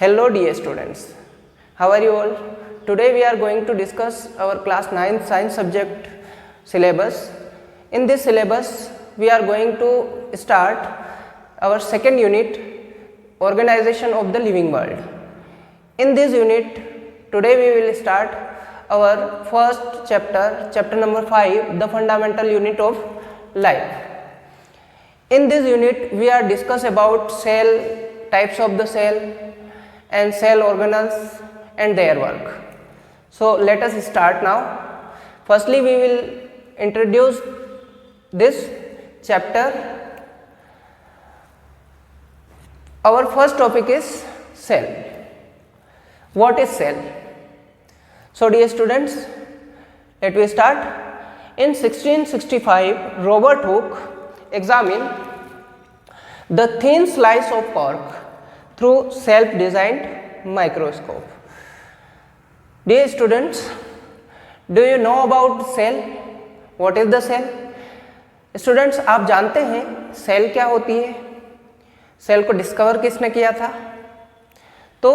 Hello dear students, how are you all? Today we are going to discuss our class 9th science subject syllabus. In this syllabus we are going to start our second unit, organization of the living world. In this unit today we will start our first chapter number 5, the fundamental unit of life. In this unit we are discuss about cell, types of the cell and cell organelles and their work. So let us start now. Firstly we will introduce this chapter. Our first topic is cell. What is cell? So dear students, let me start. In 1665 Robert Hooke examined the thin slice of cork through self-designed microscope. Dear students, do you know about cell? What is the cell? Students, आप जानते हैं cell क्या होती है? Cell को discover किसने किया था? तो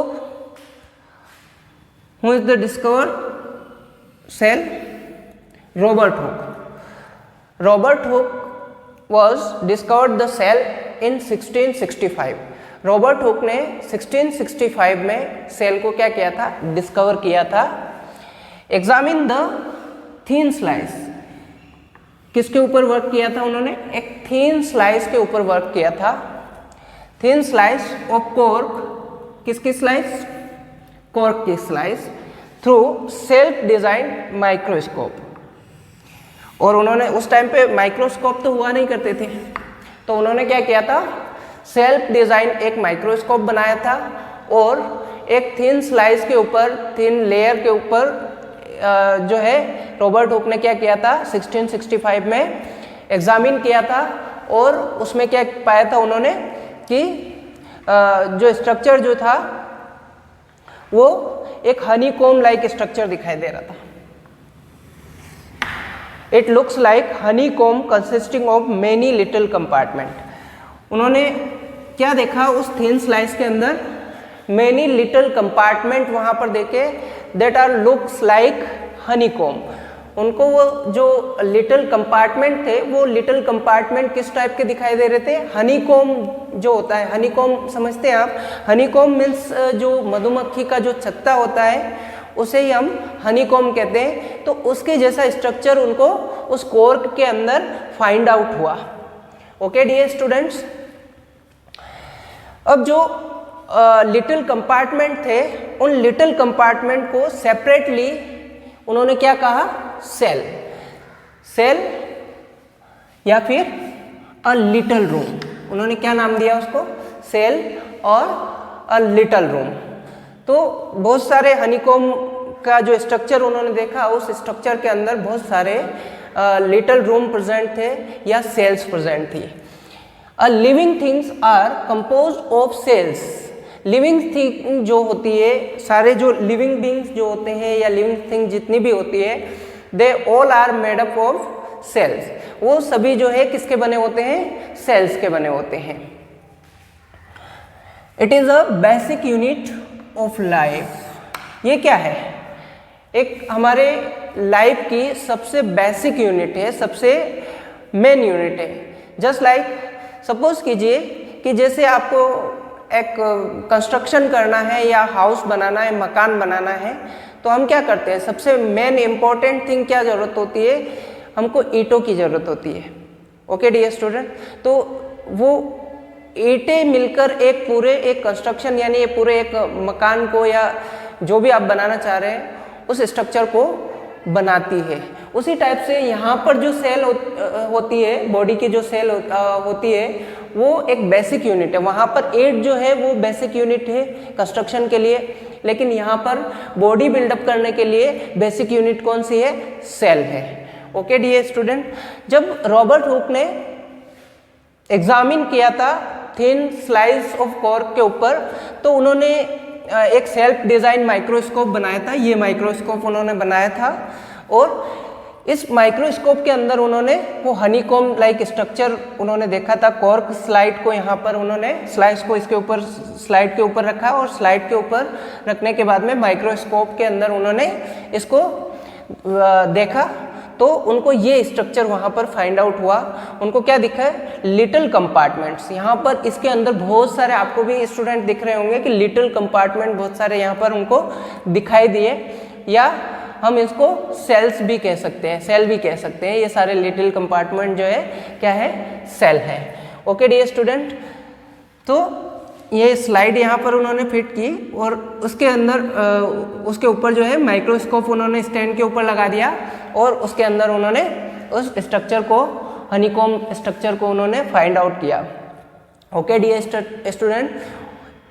who is the discover cell? Robert Hooke. Robert Hooke was discovered the cell in 1665. Robert Hooke ने 1665 में सेल को क्या किया था? डिस्कवर किया था. Examine the thin slice. किसके ऊपर वर्क किया था उन्होंने? एक थीन स्लाइस के ऊपर वर्क किया था. थीन स्लाइस ऑफ कॉर्क. किसकी स्लाइस? कॉर्क की slice. Through self design microscope. और उन्होंने उस टाइम पे माइक्रोस्कोप तो हुआ नहीं करते थे, तो उन्होंने क्या किया था? सेल्फ डिजाइन एक माइक्रोस्कोप बनाया था और एक थिन स्लाइस के ऊपर, थिन लेयर के ऊपर जो है रॉबर्ट हुक ने क्या किया था? 1665 में एग्जामिन किया था और उसमें क्या पाया था उन्होंने कि जो स्ट्रक्चर जो था वो एक हनीकॉम्ब लाइक स्ट्रक्चर दिखाई दे रहा था. It looks like honeycomb consisting of many little compartment. उन्होंने क्या देखा उस थिन स्लाइस के अंदर? मेनी लिटिल कंपार्टमेंट वहाँ पर देखे, that are looks like honeycomb. उनको वो जो लिटिल कंपार्टमेंट थे वो लिटिल कंपार्टमेंट किस टाइप के दिखाई दे रहे थे? हनीकॉम्ब जो होता है, हनीकॉम्ब समझते हैं आप? हनीकॉम्ब मीन्स जो मधुमक्खी का जो छत्ता होता है उसे ही हम हनीकॉम्ब कहते हैं. तो उसके जैसा स्ट्रक्चर उनको उस कॉर्क के अंदर फाइंड आउट हुआ. ओके डियर स्टूडेंट्स, अब जो लिटिल कंपार्टमेंट थे उन लिटिल कंपार्टमेंट को सेपरेटली उन्होंने क्या कहा? सेल. सेल या फिर अ लिटिल रूम. उन्होंने क्या नाम दिया उसको? सेल और अ लिटिल रूम. तो बहुत सारे हनीकॉम्ब का जो स्ट्रक्चर उन्होंने देखा, उस स्ट्रक्चर के अंदर बहुत सारे लिटिल रूम प्रेजेंट थे या सेल्स प्रेजेंट थी. A living things are compose of cells. Living thing जो होती है, सारे जो लिविंग बींग्स जो होते हैं या लिविंग थिंग जितनी भी होती है, they all are made up of cells. वो सभी जो है किसके बने होते हैं? सेल्स के बने होते हैं. It is a basic unit of life. ये क्या है? एक हमारे लाइफ की सबसे बेसिक यूनिट है, सबसे मेन यूनिट है. जस्ट लाइक सपोज कीजिए कि जैसे आपको एक कंस्ट्रक्शन करना है या हाउस बनाना है, मकान बनाना है, तो हम क्या करते हैं? सबसे मेन इम्पॉर्टेंट थिंग क्या ज़रूरत होती है? हमको ईंटों की ज़रूरत होती है. ओके डियर स्टूडेंट, तो वो ईंटें मिलकर एक कंस्ट्रक्शन यानी ये पूरे एक मकान को या जो भी आप बनाना चाह रहे हैं उस स्ट्रक्चर को बनाती है. उसी टाइप से यहाँ पर जो सेल होती है, बॉडी की जो सेल होती है, वो एक बेसिक यूनिट है. वहाँ पर ईंट जो है वो बेसिक यूनिट है कंस्ट्रक्शन के लिए, लेकिन यहाँ पर बॉडी बिल्डअप करने के लिए बेसिक यूनिट कौन सी है? सेल है. ओके डियर स्टूडेंट, जब रॉबर्ट हुक ने एग्जामिन किया था थिन स्लाइस ऑफ कॉर्क के ऊपर, तो उन्होंने एक सेल्फ डिजाइन माइक्रोस्कोप बनाया था. ये माइक्रोस्कोप उन्होंने बनाया था और इस माइक्रोस्कोप के अंदर उन्होंने वो हनीकॉम लाइक स्ट्रक्चर उन्होंने देखा था। कॉर्क स्लाइड को यहाँ पर उन्होंने स्लाइड्स को इसके ऊपर स्लाइड के ऊपर रखा और स्लाइड के ऊपर रखने के बाद में माइक्रोस्कोप के अंदर उन्होंने इसको देखा तो उनको ये स्ट्रक्चर वहाँ पर फाइंड आउट हुआ। उनको क्या दिखा है, लिटिल कंपार्टमेंट्स। यहाँ पर इसके अंदर बहुत सारे आपको भी स्टूडेंट दिख रहे होंगे कि लिटिल कंपार्टमेंट बहुत सारे यहाँ पर उनको दिखाई दिए, या हम इसको सेल्स भी कह सकते हैं, सेल भी कह सकते हैं। ये सारे लिटिल कंपार्टमेंट जो है क्या है, सेल है। ओके डियर स्टूडेंट, तो ये स्लाइड यहाँ पर उन्होंने फिट की और उसके अंदर उसके ऊपर जो है माइक्रोस्कोप उन्होंने स्टैंड के ऊपर लगा दिया और उसके अंदर उन्होंने उस स्ट्रक्चर को, हनीकॉम स्ट्रक्चर को उन्होंने फाइंड आउट किया। ओके डियर स्टूडेंट,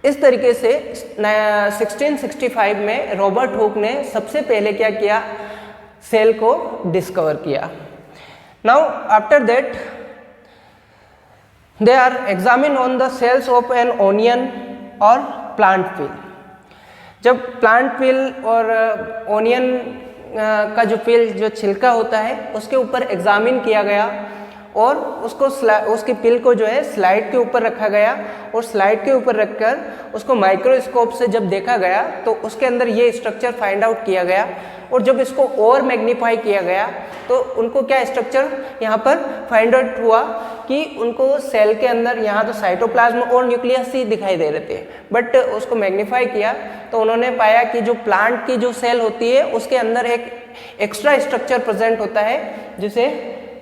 इस तरीके से 1665 में रॉबर्ट हुक ने सबसे पहले क्या किया, सेल को डिस्कवर किया। Now after that they are examined on the cells of an onion और plant peel। जब प्लांट पील और ओनियन का जो पील, जो छिलका होता है, उसके ऊपर एग्जामिन किया गया और उसको उसकी पील को जो है स्लाइड के ऊपर रखा गया और स्लाइड के ऊपर रखकर उसको माइक्रोस्कोप से जब देखा गया तो उसके अंदर ये स्ट्रक्चर फाइंड आउट किया गया। और जब इसको और मैग्नीफाई किया गया तो उनको क्या स्ट्रक्चर यहाँ पर फाइंड आउट हुआ कि उनको सेल के अंदर, यहाँ तो साइटोप्लाज्म और न्यूक्लियस ही दिखाई दे रहे थे, बट उसको मैग्नीफाई किया तो उन्होंने पाया कि जो प्लांट की जो सेल होती है उसके अंदर एक एक्स्ट्रा स्ट्रक्चर प्रेजेंट होता है जिसे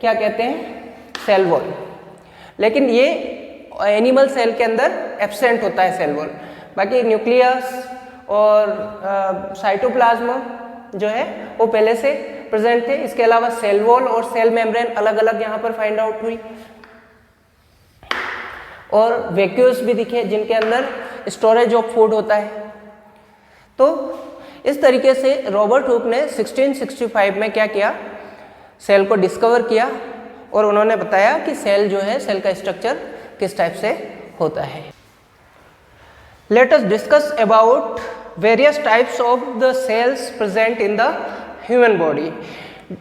क्या कहते हैं, सेल वॉल। लेकिन ये एनिमल सेल के अंदर एब्सेंट होता है सेल वॉल। बाकी न्यूक्लियस और साइटोप्लाज्म जो है वो पहले से प्रेजेंट थे। इसके अलावा सेल वॉल और सेल मेम्ब्रेन अलग अलग यहाँ पर फाइंड आउट हुई और वैक्यूल्स भी दिखे जिनके अंदर स्टोरेज ऑफ फूड होता है। तो इस तरीके से रॉबर्ट हुक ने 1665 में क्या किया, सेल को डिस्कवर किया और उन्होंने बताया कि सेल जो है, सेल का स्ट्रक्चर किस टाइप से होता है। Late us discuss about various types of the cells present in the human body.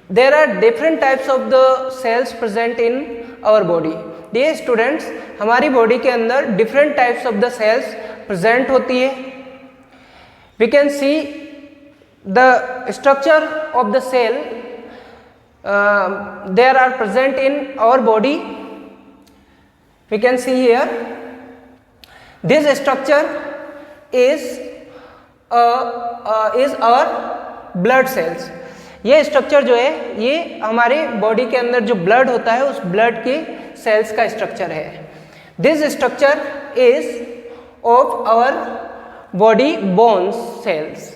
There are different types of the cells present in our body. Dear students, हमारी body के अंदर different types of the cells present होती है। We can see the structure of the cell there are present in our body. We can see here this structure is our blood cells. ये structure जो है ये हमारे body के अंदर जो ब्लड होता है उस ब्लड की सेल्स का स्ट्रक्चर है। This structure is of our body bones cells.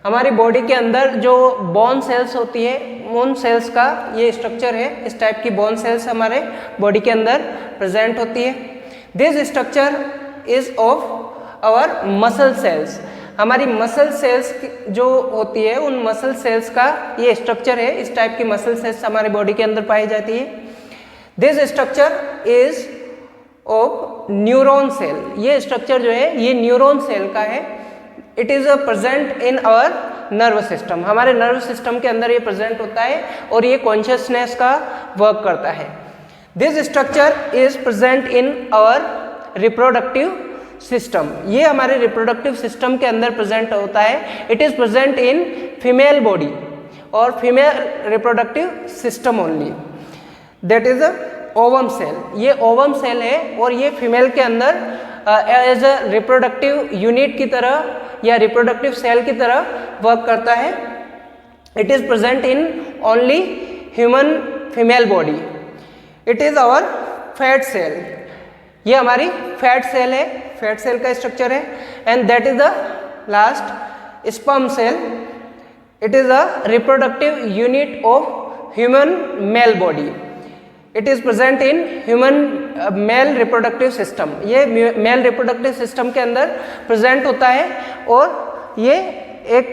हमारी बॉडी के अंदर जो बोन सेल्स होती है उन सेल्स का ये स्ट्रक्चर है। इस टाइप की बोन सेल्स हमारे बॉडी के अंदर प्रेजेंट होती है। This structure is of our muscle cells. हमारी मसल सेल्स जो होती है उन मसल सेल्स का ये स्ट्रक्चर है। इस टाइप की मसल सेल्स हमारी बॉडी के अंदर पाई जाती है। This structure is of neuron cell. ये स्ट्रक्चर जो है ये न्यूरॉन सेल का है। It is present in our nervous system. हमारे नर्वस सिस्टम के अंदर ये प्रेजेंट होता है और ये कॉन्शियसनेस का वर्क करता है। This structure is present in our reproductive system. ये हमारे रिप्रोडक्टिव सिस्टम के अंदर प्रेजेंट होता है। It is present in female body और female reproductive system only. That is a ovum cell. ये ओवम सेल है और ये फीमेल के अंदर एज अ रिप्रोडक्टिव यूनिट की तरह या रिप्रोडक्टिव सेल की तरह वर्क करता है। It is present in only human female body. It is our fat cell. ये हमारी फैट सेल है, फैट सेल का स्ट्रक्चर है। And that is the last sperm cell. It is a reproductive unit of human male body. It is present in human male reproductive system. ये male reproductive system के अंदर present होता है और ये एक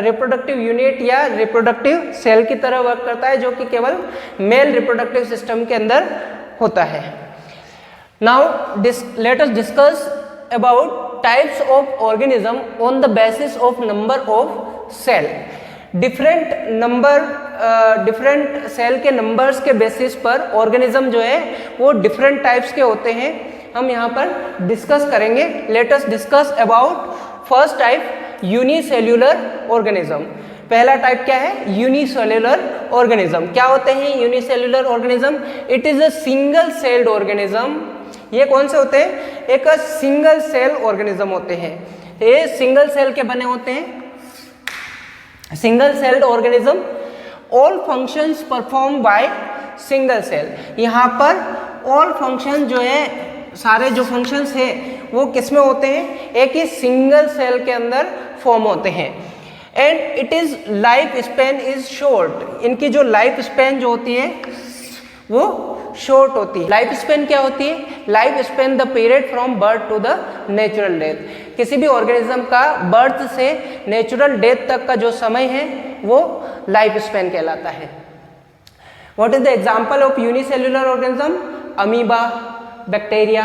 रिप्रोडक्टिव यूनिट या रिप्रोडक्टिव सेल की तरह वर्क करता है जो कि केवल मेल रिप्रोडक्टिव सिस्टम के अंदर होता है। Now let us discuss about types of organism on the basis of number of cell. Different number different cell के नंबर्स के बेसिस पर ऑर्गेनिज्म जो है वो डिफरेंट टाइप्स के होते हैं, हम यहाँ पर डिस्कस करेंगे। Late us discuss about first type unicellular organism. पहला टाइप क्या है? Unicellular organism. क्या होते हैं unicellular organism? It is a single celled organism. ये कौन से होते हैं? एक सिंगल सेल ऑर्गेनिज्म होते हैं, ये सिंगल सेल के बने होते हैं। Single celled organism, all functions perform by single cell. यहाँ पर ऑल फंक्शन जो है, सारे जो फंक्शंस है वो किस में होते हैं? एक ही सिंगल सेल के अंदर फॉर्म होते हैं। And it is life span is short. इनकी जो लाइफ स्पेन जो होती है वो शॉर्ट होती है। लाइफ स्पेन क्या होती है? Life span the period from birth to the natural death. किसी भी ऑर्गेनिज्म का बर्थ से नेचुरल डेथ तक का जो समय है वो लाइफ स्पेन कहलाता है। What is the example of unicellular organism? Amoeba, bacteria,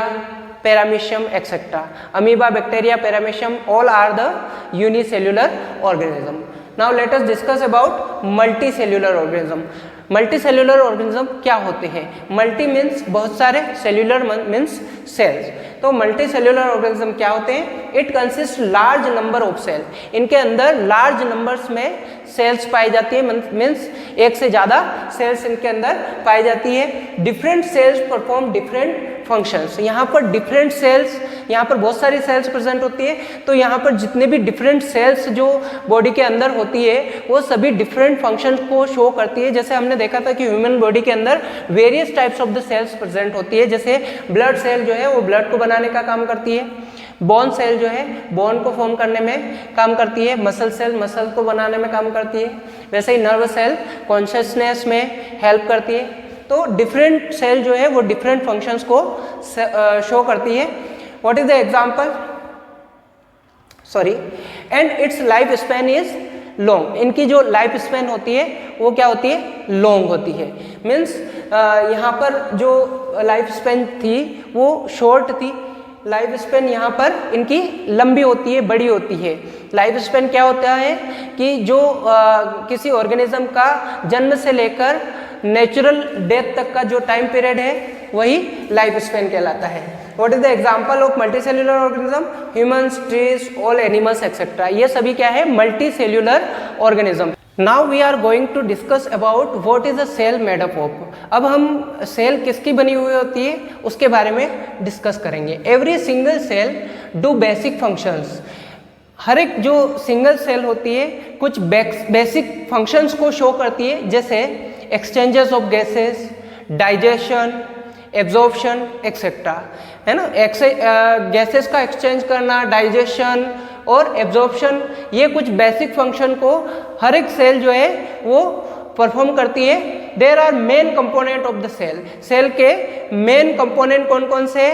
paramecium etcetera. Amoeba, bacteria, paramecium all are the unicellular organism. Now let us discuss about multicellular organism. Multicellular organism क्या होते हैं? मल्टी मीन्स बहुत सारे, cellular means cells. तो multicellular organism क्या होते हैं? It consist large number of cell. इनके अंदर लार्ज नंबर्स में सेल्स पाई जाती है, मीन्स एक से ज़्यादा सेल्स इनके अंदर पाई जाती है। Different cells perform different functions. यहाँ पर डिफरेंट सेल्स, यहाँ पर बहुत सारी सेल्स प्रेजेंट होती है, तो यहाँ पर जितने भी डिफरेंट सेल्स जो बॉडी के अंदर होती है वो सभी डिफरेंट फंक्शंस को शो करती है। जैसे हमने देखा था कि ह्यूमन बॉडी के अंदर various types of the cells present होती है। जैसे ब्लड सेल जो है वो ब्लड को बनाने का काम करती है, बोन सेल जो है बोन को फॉर्म करने में काम करती है, मसल सेल मसल को बनाने में काम करती है, वैसे ही नर्व सेल कॉन्शियसनेस में हेल्प करती है। तो डिफरेंट सेल जो है वो डिफरेंट फंक्शंस को शो करती है। What is the example? Sorry, and it's life span is long. इनकी जो लाइफ स्पैन होती है वो क्या होती है? लॉन्ग होती है। मीन्स यहाँ पर जो लाइफ स्पैन थी वो शॉर्ट थी, लाइफ स्पैन यहाँ पर इनकी लंबी होती है, बड़ी होती है। लाइफ स्पैन क्या होता है कि जो किसी ऑर्गेनिज्म का जन्म से लेकर नेचुरल डेथ तक का जो टाइम पीरियड है वही लाइफ स्पैन कहलाता है। What is the example of multicellular organism? Humans, trees, all animals etcetera. ये सभी क्या है? Multicellular organism. Now we are going to discuss about what is a cell made up of. अब हम सेल किसकी बनी हुई होती है उसके बारे में डिस्कस करेंगे। Every single cell do basic functions. हर एक जो सिंगल सेल होती है कुछ बेसिक फंक्शंस को शो करती है, जैसे exchanges of gases, digestion, absorption etcetera, है ना। गैसेस का एक्सचेंज करना, डाइजेशन और एब्जॉर्प्शन, ये कुछ बेसिक फंक्शन को हर एक सेल जो है वो परफॉर्म करती है। There are main component of the cell. Cell के मेन कंपोनेंट कौन कौन से?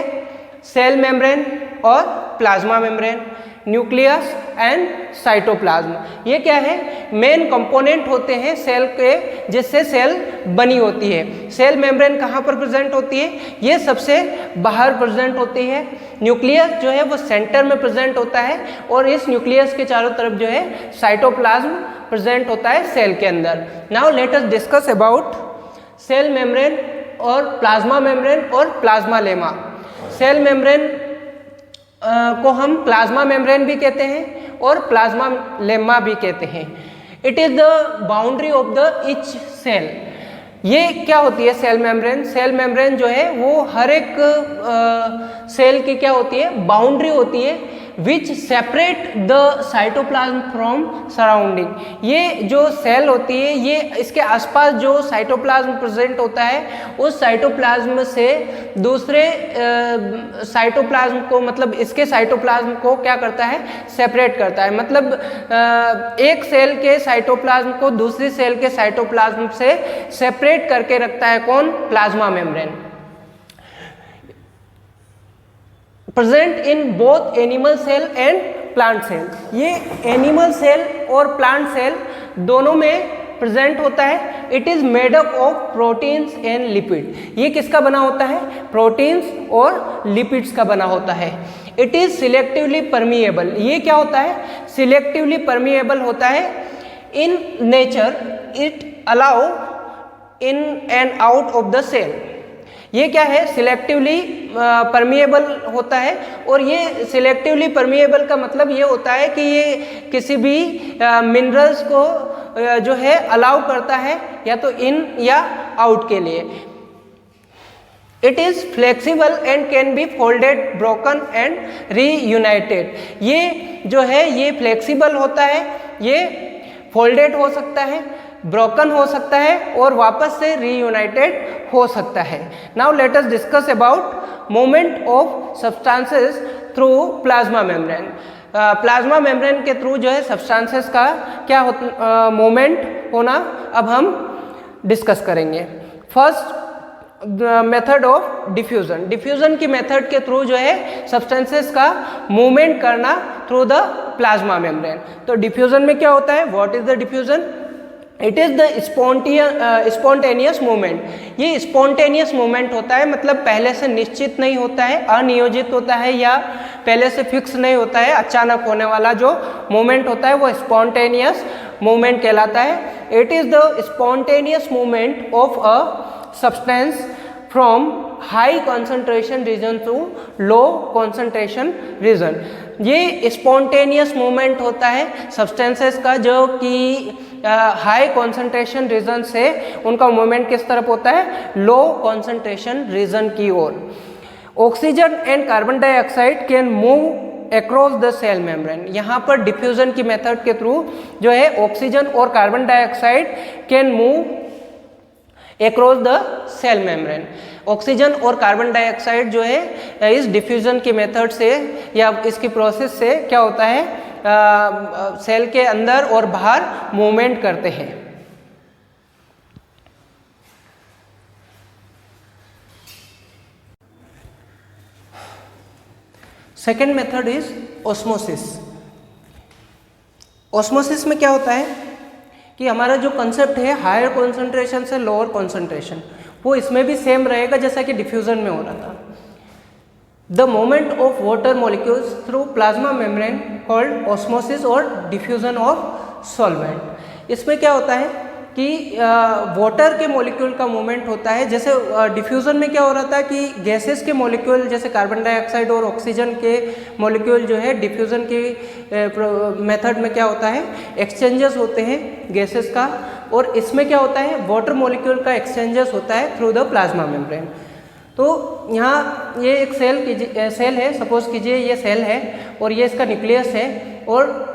सेल मेम्ब्रेन और plasma membrane, nucleus and cytoplasm. ये क्या है? मेन कंपोनेंट होते हैं सेल के, जिससे सेल बनी होती है। सेल मेम्ब्रेन कहाँ पर प्रेजेंट होती है? ये सबसे बाहर प्रेजेंट होती है। न्यूक्लियस जो है वो सेंटर में प्रेजेंट होता है और इस न्यूक्लियस के चारों तरफ जो है साइटोप्लाज्म प्रेजेंट होता है सेल के अंदर। Now let us discuss about cell membrane और प्लाज्मा मेम्ब्रेन और प्लाज्मा लेमा। सेल मेम्ब्रेन को हम प्लाज्मा मेम्ब्रेन भी कहते हैं और प्लाज्मा लेमा भी कहते हैं। It is the boundary of the each cell. ये क्या होती है सेल मेम्ब्रेन? सेल मेम्ब्रेन जो है वो हर एक सेल की क्या होती है? बाउंड्री होती है, विच separate the cytoplasm from surrounding. ये जो सेल होती है ये इसके आसपास जो साइटोप्लाज्म प्रेजेंट होता है उस साइटोप्लाज्म से दूसरे साइटोप्लाज्म को, मतलब इसके साइटोप्लाज्म को क्या करता है? सेपरेट करता है। मतलब एक सेल के साइटोप्लाज्म को दूसरी सेल के साइटोप्लाज्म से सेपरेट करके रखता है कौन? Plasma membrane. Present in both animal cell and plant cell. ये एनिमल सेल और प्लांट सेल दोनों में प्रेजेंट होता है। It is made up of proteins and lipid. ये किसका बना होता है? प्रोटीन्स और लिपिड्स का बना होता है। It is selectively permeable. ये क्या होता है? सिलेक्टिवली परमिएबल होता है। In nature it allow in and out of the cell. ये क्या है, सिलेक्टिवली परमिएबल होता है। और ये सिलेक्टिवली परमिएबल का मतलब ये होता है कि ये किसी भी मिनरल्स को जो है अलाउ करता है या तो इन या आउट के लिए। It is flexible and can be folded, broken and reunited. ये जो है ये फ्लेक्सिबल होता है, ये फोल्डेड हो सकता है, ब्रोकन हो सकता है और वापस से रीयूनाइटेड हो सकता है। Now let us discuss about movement of substances through plasma membrane. Plasma membrane के थ्रू जो है सब्सटेंसेस का क्या मूवमेंट होना अब हम डिस्कस करेंगे। First method of diffusion. Diffusion की मेथड के थ्रू जो है सब्सटेंसेस का मूवमेंट करना थ्रू द प्लाज्मा मेम्ब्रेन। तो डिफ्यूजन में क्या होता है, what is the diffusion? It is the spontaneous movement. ये स्पॉन्टेनियस मूवमेंट होता है, मतलब पहले से निश्चित नहीं होता है, अनियोजित होता है या पहले से फिक्स नहीं होता है। अचानक होने वाला जो मूवमेंट होता है वो स्पॉन्टेनियस मूवमेंट कहलाता है। It is the spontaneous movement of a substance from high concentration region to low concentration region। ये spontaneous movement होता है substances का जो कि हाई कॉन्सेंट्रेशन रीजन से उनका मूवमेंट किस तरफ होता है, लो कॉन्सेंट्रेशन रीजन की ओर। Oxygen and carbon dioxide can move across the cell membrane. यहाँ पर डिफ्यूजन की मेथड के थ्रू जो है ऑक्सीजन और carbon dioxide can move across the cell membrane. Oxygen और कार्बन डाइऑक्साइड जो है इस डिफ्यूजन की मेथड से या इसकी प्रोसेस से क्या होता है, सेल के अंदर और बाहर मूवमेंट करते हैं। Second method is osmosis. Osmosis में क्या होता है कि हमारा जो कंसेप्ट है हायर कॉन्सेंट्रेशन से लोअर कॉन्सेंट्रेशन, वो इसमें भी सेम रहेगा जैसा कि डिफ्यूजन में हो रहा था। The movement of water molecules through plasma membrane called osmosis और डिफ्यूजन ऑफ सॉल्वेंट। इसमें क्या होता है कि वाटर के मॉलिक्यूल का मूवमेंट होता है। जैसे डिफ्यूजन में क्या हो रहा था कि गैसेस के मॉलिक्यूल जैसे कार्बन डाइऑक्साइड और ऑक्सीजन के मॉलिक्यूल जो है डिफ्यूजन की मेथड में क्या होता है, एक्सचेंजेस होते हैं गैसेस का। और इसमें क्या होता है, वाटर मॉलिक्यूल का एक्सचेंजेस होता है थ्रू द प्लाज्मा मेम्ब्रेन। तो यहाँ ये एक सेल है, सपोज कीजिए ये सेल है और ये इसका न्यूक्लियस है। और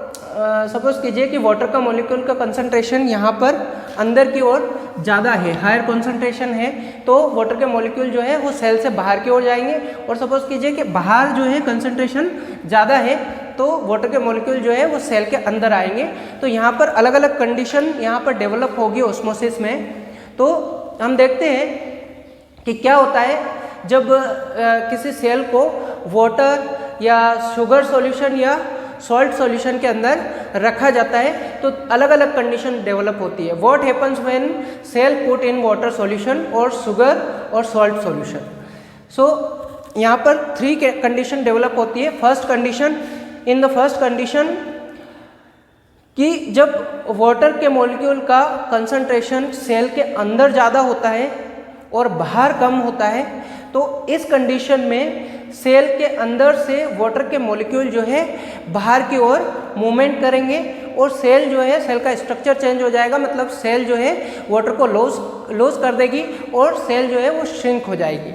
सपोज कीजिए कि वाटर का मॉलिक्यूल का कंसंट्रेशन यहाँ पर अंदर की ओर ज़्यादा है, हायर कंसंट्रेशन है, तो वाटर के मॉलिक्यूल जो है वो सेल से बाहर की ओर जाएंगे। और सपोज कीजिए कि बाहर जो है कंसंट्रेशन ज़्यादा है तो वाटर के मॉलिक्यूल जो है वो सेल के अंदर आएंगे। तो यहाँ पर अलग अलग कंडीशन यहाँ पर डेवलप होगी ऑस्मोसिस में। तो हम देखते हैं कि क्या होता है जब किसी सेल को वाटर या शुगर सॉल्यूशन या सॉल्ट सॉल्यूशन के अंदर रखा जाता है तो अलग अलग कंडीशन डेवलप होती है। What happens when cell put in water solution और शुगर और सॉल्ट सॉल्यूशन। सो यहाँ पर 3 कंडीशन डेवलप होती है। First condition, in the first condition कि जब वाटर के मॉलिक्यूल का कंसंट्रेशन सेल के अंदर ज़्यादा होता है और बाहर कम होता है, तो इस कंडीशन में सेल के अंदर से वाटर के मॉलिक्यूल जो है बाहर की ओर मूवमेंट करेंगे और सेल जो है, सेल का स्ट्रक्चर चेंज हो जाएगा। मतलब सेल जो है वाटर को लॉस कर देगी और सेल जो है वो श्रिंक हो जाएगी।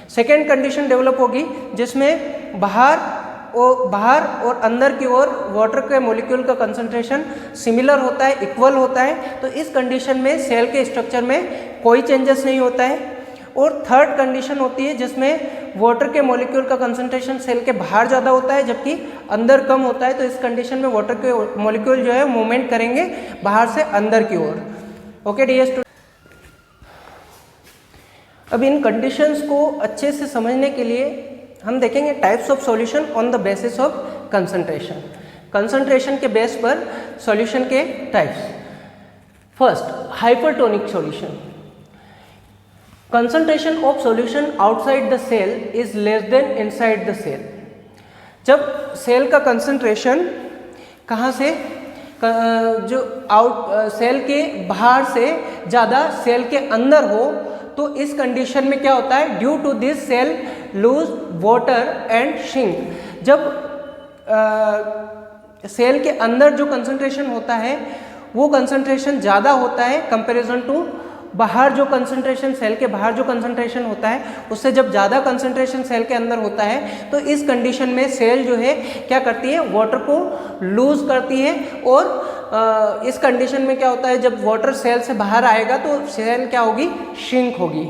सेकेंड कंडीशन डेवलप होगी जिसमें बाहर और अंदर की ओर वाटर के मॉलिक्यूल का कंसंट्रेशन सिमिलर होता है, इक्वल होता है। तो इस कंडीशन में सेल के स्ट्रक्चर में कोई चेंजेस नहीं होता है। और थर्ड कंडीशन होती है जिसमें वाटर के मॉलिक्यूल का कंसंट्रेशन सेल के बाहर ज़्यादा होता है जबकि अंदर कम होता है। तो इस कंडीशन में वाटर के मॉलिक्यूल जो है मूवमेंट करेंगे बाहर से अंदर की ओर। ओके डियर स्टूडेंट, अब इन कंडीशंस को अच्छे से समझने के लिए हम देखेंगे types of solution on the basis of concentration. Concentration के बेस पर सॉल्यूशन के types. First, hypertonic solution. Concentration of solution outside the cell is less than inside the cell. जब सेल का कंसंट्रेशन कहाँ से, जो सेल के बाहर से ज़्यादा सेल के अंदर हो, तो इस कंडीशन में क्या होता है, due to this cell lose water and shrink. जब सेल के अंदर जो कंसंट्रेशन होता है वो कंसंट्रेशन ज़्यादा होता है कंपैरिजन टू बाहर जो कंसंट्रेशन, सेल के बाहर जो कंसंट्रेशन होता है उससे जब ज़्यादा कंसंट्रेशन सेल के अंदर होता है, तो इस कंडीशन में सेल जो है क्या करती है, वाटर को लूज करती है। और इस कंडीशन में क्या होता है, जब वाटर सेल से बाहर आएगा तो सेल क्या होगी, श्रिंक होगी।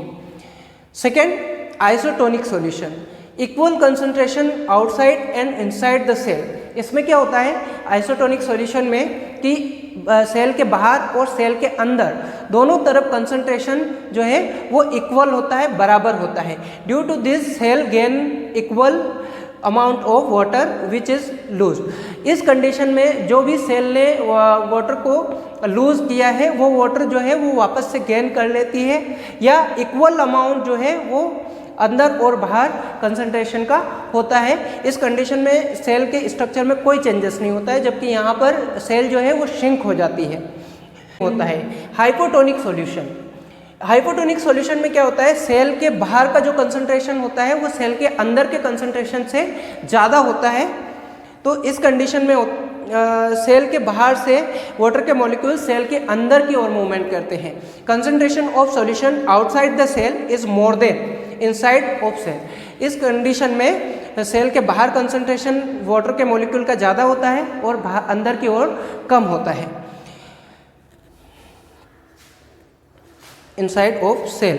Second, isotonic solution, equal concentration outside and inside the cell. इसमें क्या होता है आइसोटोनिक सॉल्यूशन में कि सेल के बाहर और सेल के अंदर दोनों तरफ कंसंट्रेशन जो है वो इक्वल होता है, बराबर होता है। Due to this cell gain equal amount of water which is lose. इस कंडीशन में जो भी सेल ने वाटर को लूज किया है वो वाटर जो है वो वापस से गेन कर लेती है, या इक्वल अमाउंट जो है वो अंदर और बाहर कंसंट्रेशन का होता है। इस कंडीशन में सेल के स्ट्रक्चर में कोई चेंजेस नहीं होता है, जबकि यहाँ पर सेल जो है वो श्रिंक हो जाती है होता है। हाइपोटोनिक सॉल्यूशन, हाइपोटोनिक सॉल्यूशन में क्या होता है, सेल के बाहर का जो कंसंट्रेशन होता है वो सेल के अंदर के कंसंट्रेशन से ज़्यादा होता है। तो इस कंडीशन में सेल के बाहर से वाटर के मॉलिक्यूल सेल के अंदर की ओर मूवमेंट करते हैं। Concentration of solution outside the cell is more than inside of cell. इस कंडीशन में सेल के बाहर कंसंट्रेशन वाटर के मॉलिक्यूल का ज़्यादा होता है और अंदर की ओर कम होता है, inside of cell.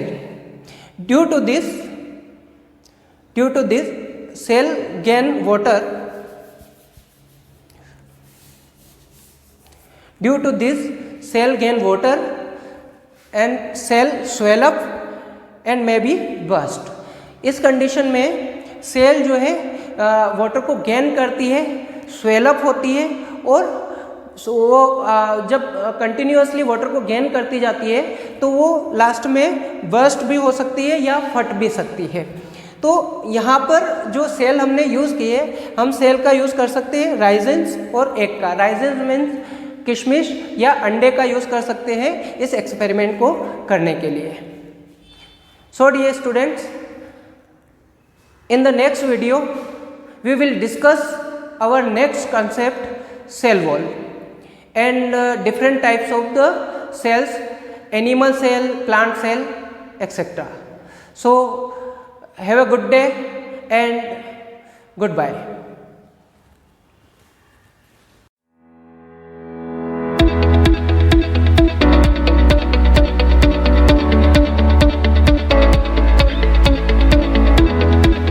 Due to this cell gain water, due to this cell gain water and cell swell up and may be burst. इस कंडीशन में सेल जो है वाटर को गेन करती है, स्वेल अप होती है, और वो जब कंटिन्यूअसली वाटर को गेन करती जाती है तो वो लास्ट में बर्स्ट भी हो सकती है या फट भी सकती है। तो यहाँ पर जो सेल हमने यूज़ किए, हम सेल का यूज़ कर सकते हैं राइजेंस और एग का। राइजेंस मीन्स किशमिश या अंडे का यूज़ कर सकते हैं इस एक्सपेरिमेंट को करने के लिए। So dear students, in the next video we will discuss our next concept, cell wall, and different types of the cells, animal cell, plant cell, etc. So have a good day and goodbye.